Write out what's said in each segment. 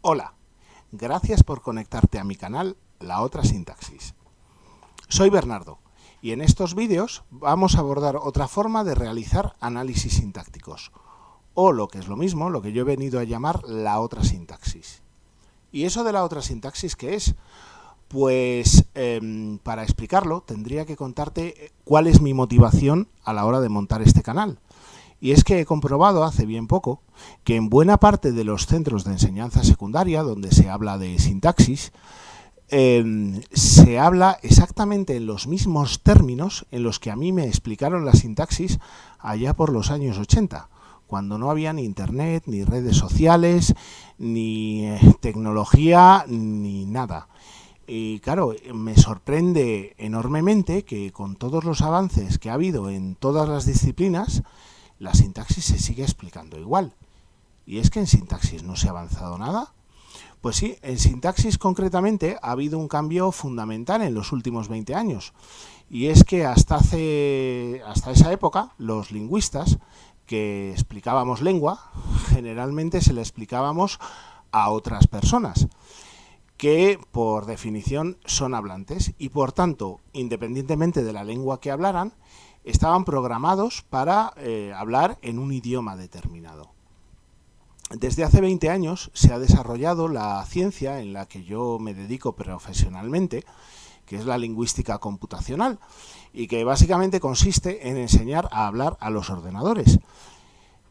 Hola, gracias por conectarte a mi canal La Otra Sintaxis. Soy Bernardo y en estos vídeos vamos a abordar otra forma de realizar análisis sintácticos, o lo que es lo mismo, lo que yo he venido a llamar la otra sintaxis. ¿Y eso de la otra sintaxis qué es? Pues para explicarlo tendría que contarte cuál es mi motivación a la hora de montar este canal. Y es que he comprobado hace bien poco que en buena parte de los centros de enseñanza secundaria, donde se habla de sintaxis, se habla exactamente en los mismos términos en los que a mí me explicaron la sintaxis allá por los años 80, cuando no había ni internet, ni redes sociales, ni tecnología, ni nada. Y claro, me sorprende enormemente que con todos los avances que ha habido en todas las disciplinas, la sintaxis se sigue explicando igual. ¿Y es que en sintaxis no se ha avanzado nada? Pues sí, en sintaxis concretamente ha habido un cambio fundamental en los últimos 20 años. Y es que hasta esa época, los lingüistas que explicábamos lengua, generalmente se le explicábamos a otras personas, que por definición son hablantes y por tanto, independientemente de la lengua que hablaran, estaban programados para hablar en un idioma determinado. Desde hace 20 años se ha desarrollado la ciencia en la que yo me dedico profesionalmente, que es la lingüística computacional, y que básicamente consiste en enseñar a hablar a los ordenadores.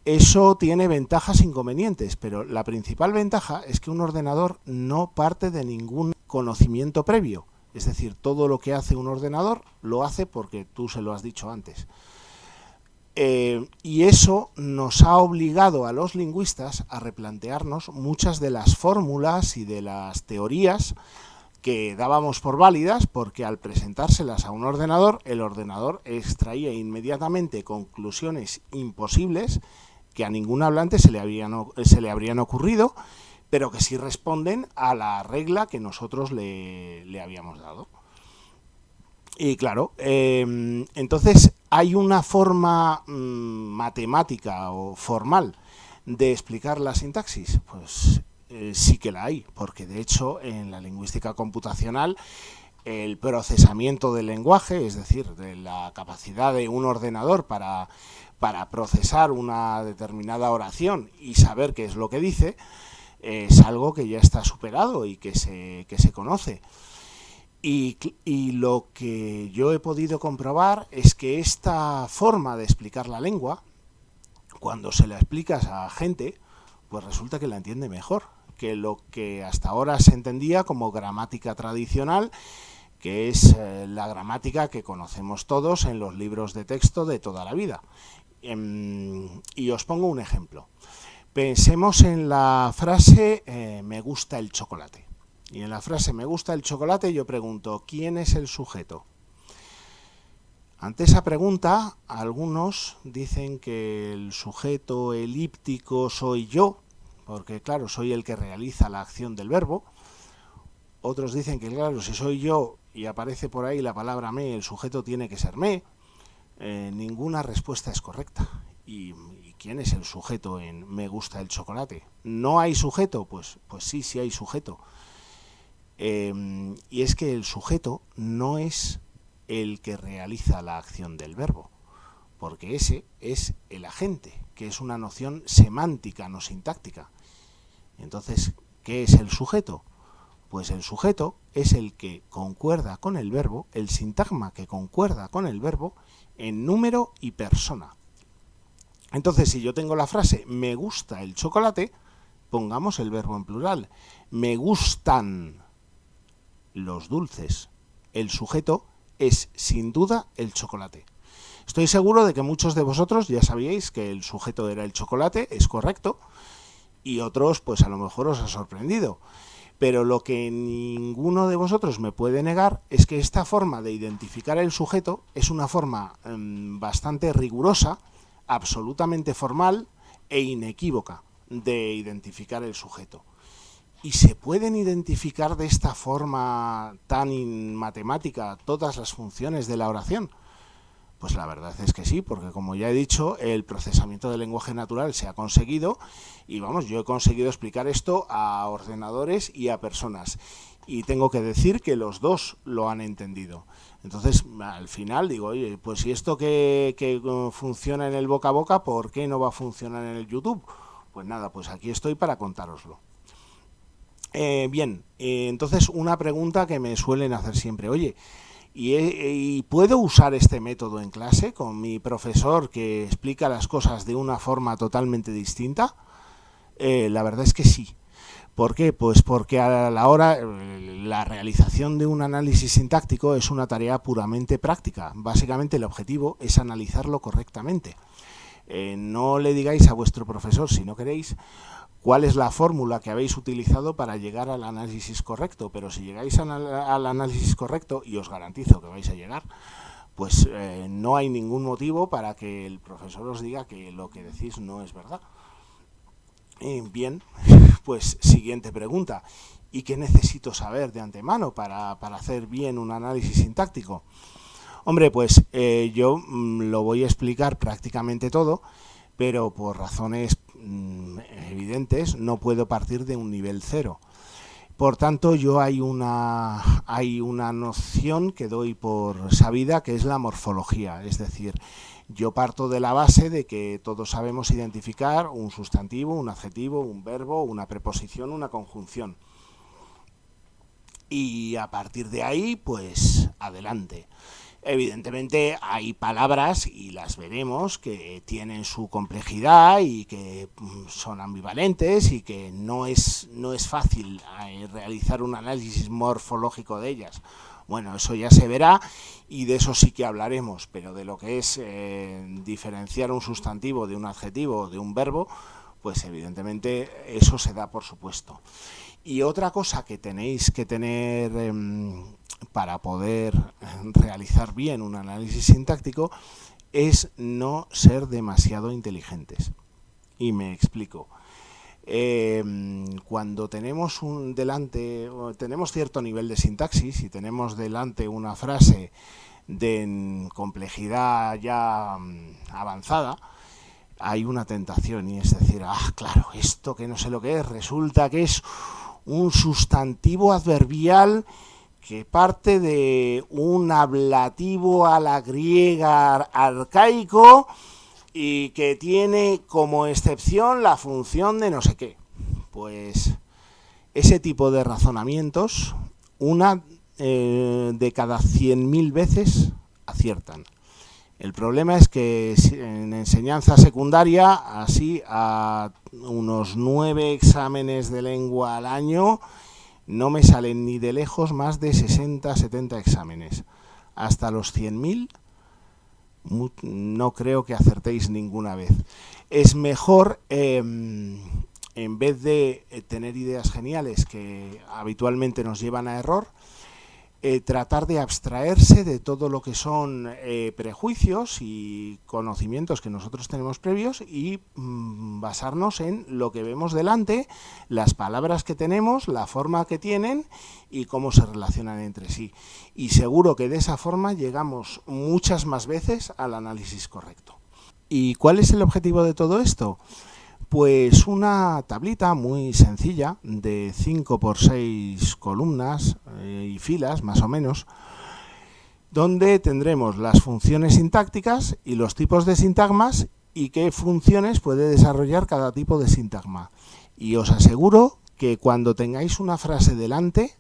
Eso tiene ventajas e inconvenientes, pero la principal ventaja es que un ordenador no parte de ningún conocimiento previo. Es decir, todo lo que hace un ordenador lo hace porque tú se lo has dicho antes. Y eso nos ha obligado a los lingüistas a replantearnos muchas de las fórmulas y de las teorías que dábamos por válidas, porque al presentárselas a un ordenador, el ordenador extraía inmediatamente conclusiones imposibles que a ningún hablante se le habrían ocurrido, pero que sí responden a la regla que nosotros le habíamos dado. Y claro, entonces hay una forma matemática o formal de explicar la sintaxis. Pues sí que la hay, porque de hecho en la lingüística computacional el procesamiento del lenguaje, es decir, de la capacidad de un ordenador para procesar una determinada oración y saber qué es lo que dice, es algo que ya está superado y que se conoce. Y lo que yo he podido comprobar es que esta forma de explicar la lengua, cuando se la explicas a gente, pues resulta que la entiende mejor que lo que hasta ahora se entendía como gramática tradicional, que es la gramática que conocemos todos en los libros de texto de toda la vida. Y os pongo un ejemplo. Pensemos en la frase me gusta el chocolate. Y en la frase me gusta el chocolate yo pregunto, ¿quién es el sujeto? Ante esa pregunta, algunos dicen que el sujeto elíptico soy yo, porque claro, soy el que realiza la acción del verbo. Otros dicen que claro, si soy yo y aparece por ahí la palabra me, el sujeto tiene que ser me. Ninguna respuesta es correcta. ¿Y quién es el sujeto en me gusta el chocolate? ¿No hay sujeto? Pues sí, sí hay sujeto. Y es que el sujeto no es el que realiza la acción del verbo, porque ese es el agente, que es una noción semántica, no sintáctica. Entonces, ¿qué es el sujeto? Pues el sujeto es el que concuerda con el verbo, el sintagma que concuerda con el verbo en número y persona. Entonces, si yo tengo la frase me gusta el chocolate, pongamos el verbo en plural. Me gustan los dulces. El sujeto es sin duda el chocolate. Estoy seguro de que muchos de vosotros ya sabíais que el sujeto era el chocolate, es correcto, y otros pues a lo mejor os ha sorprendido. Pero lo que ninguno de vosotros me puede negar es que esta forma de identificar el sujeto es una forma bastante rigurosa, absolutamente formal e inequívoca de identificar el sujeto. ¿Y se pueden identificar de esta forma tan matemática todas las funciones de la oración? Pues la verdad es que sí, porque como ya he dicho, el procesamiento del lenguaje natural se ha conseguido y vamos, yo he conseguido explicar esto a ordenadores y a personas. Y tengo que decir que los dos lo han entendido. Entonces, al final digo, oye, pues si esto que funciona en el boca a boca, ¿por qué no va a funcionar en el YouTube? Pues nada, pues aquí estoy para contároslo. Entonces una pregunta que me suelen hacer siempre, oye, ¿y puedo usar este método en clase con mi profesor que explica las cosas de una forma totalmente distinta? La verdad es que sí. ¿Por qué? Pues porque a la hora, la realización de un análisis sintáctico es una tarea puramente práctica. Básicamente el objetivo es analizarlo correctamente. No le digáis a vuestro profesor, si no queréis, cuál es la fórmula que habéis utilizado para llegar al análisis correcto, pero si llegáis al análisis correcto, y os garantizo que vais a llegar, pues no hay ningún motivo para que el profesor os diga que lo que decís no es verdad. Bien, pues siguiente pregunta. ¿Y qué necesito saber de antemano para hacer bien un análisis sintáctico? Hombre, pues yo lo voy a explicar prácticamente todo, pero por razones evidentes no puedo partir de un nivel cero. Por tanto, yo hay una noción que doy por sabida, que es la morfología, es decir, yo parto de la base de que todos sabemos identificar un sustantivo, un adjetivo, un verbo, una preposición, una conjunción. Y a partir de ahí, pues adelante. Evidentemente hay palabras, y las veremos, que tienen su complejidad y que son ambivalentes y que no es fácil realizar un análisis morfológico de ellas. Bueno, eso ya se verá y de eso sí que hablaremos, pero de lo que es diferenciar un sustantivo de un adjetivo o de un verbo, pues evidentemente eso se da por supuesto. Y otra cosa que tenéis que tener para poder realizar bien un análisis sintáctico es no ser demasiado inteligentes. Y me explico. Cuando tenemos tenemos cierto nivel de sintaxis y tenemos delante una frase de complejidad ya avanzada, hay una tentación y es decir, claro, esto que no sé lo que es, resulta que es un sustantivo adverbial que parte de un ablativo a la griega arcaico y que tiene como excepción la función de no sé qué. Pues ese tipo de razonamientos, una de cada 100.000 veces aciertan. El problema es que en enseñanza secundaria, así a unos 9 exámenes de lengua al año, no me salen ni de lejos más de 60, 70 exámenes. Hasta los 100.000 no creo que acertéis ninguna vez. Es mejor, en vez de tener ideas geniales que habitualmente nos llevan a error, tratar de abstraerse de todo lo que son prejuicios y conocimientos que nosotros tenemos previos y basarnos en lo que vemos delante, las palabras que tenemos, la forma que tienen y cómo se relacionan entre sí. Y seguro que de esa forma llegamos muchas más veces al análisis correcto. ¿Y cuál es el objetivo de todo esto? Pues una tablita muy sencilla de 5 por 6 columnas y filas más o menos, donde tendremos las funciones sintácticas y los tipos de sintagmas y qué funciones puede desarrollar cada tipo de sintagma. Y os aseguro que cuando tengáis una frase delante,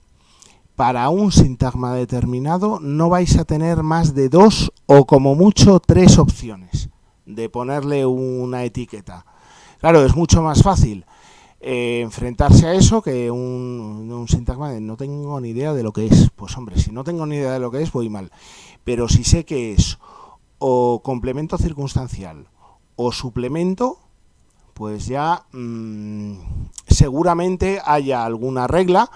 para un sintagma determinado no vais a tener más de 2 o como mucho 3 opciones de ponerle una etiqueta. Claro, es mucho más fácil enfrentarse a eso que un sintagma de no tengo ni idea de lo que es. Pues hombre, si no tengo ni idea de lo que es, voy mal. Pero si sé que es o complemento circunstancial o suplemento, pues ya seguramente haya alguna regla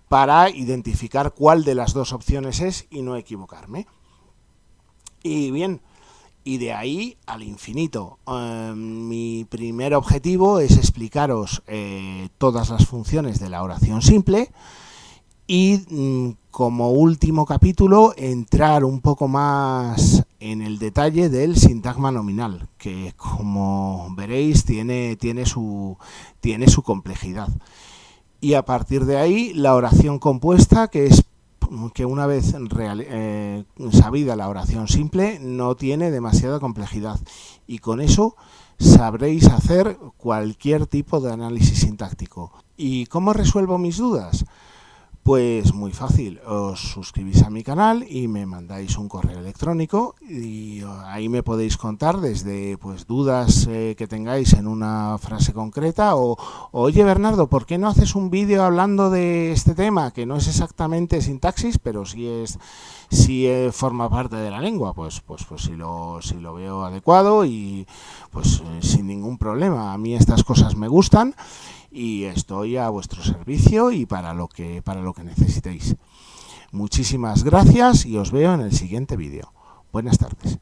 para identificar cuál de las dos opciones es y no equivocarme. Y bien, y de ahí al infinito. Mi primer objetivo es explicaros todas las funciones de la oración simple y como último capítulo entrar un poco más en el detalle del sintagma nominal, que como veréis tiene su complejidad. Y a partir de ahí la oración compuesta, que una vez sabida la oración simple no tiene demasiada complejidad, y con eso sabréis hacer cualquier tipo de análisis sintáctico. ¿Y cómo resuelvo mis dudas? Pues muy fácil, os suscribís a mi canal y me mandáis un correo electrónico, y ahí me podéis contar desde dudas que tengáis en una frase concreta, o oye Bernardo, ¿por qué no haces un vídeo hablando de este tema que no es exactamente sintaxis, pero sí forma parte de la lengua? Pues si lo veo adecuado, y sin ningún problema. A mí estas cosas me gustan y estoy a vuestro servicio y para lo que necesitéis. Muchísimas gracias y os veo en el siguiente vídeo. Buenas tardes.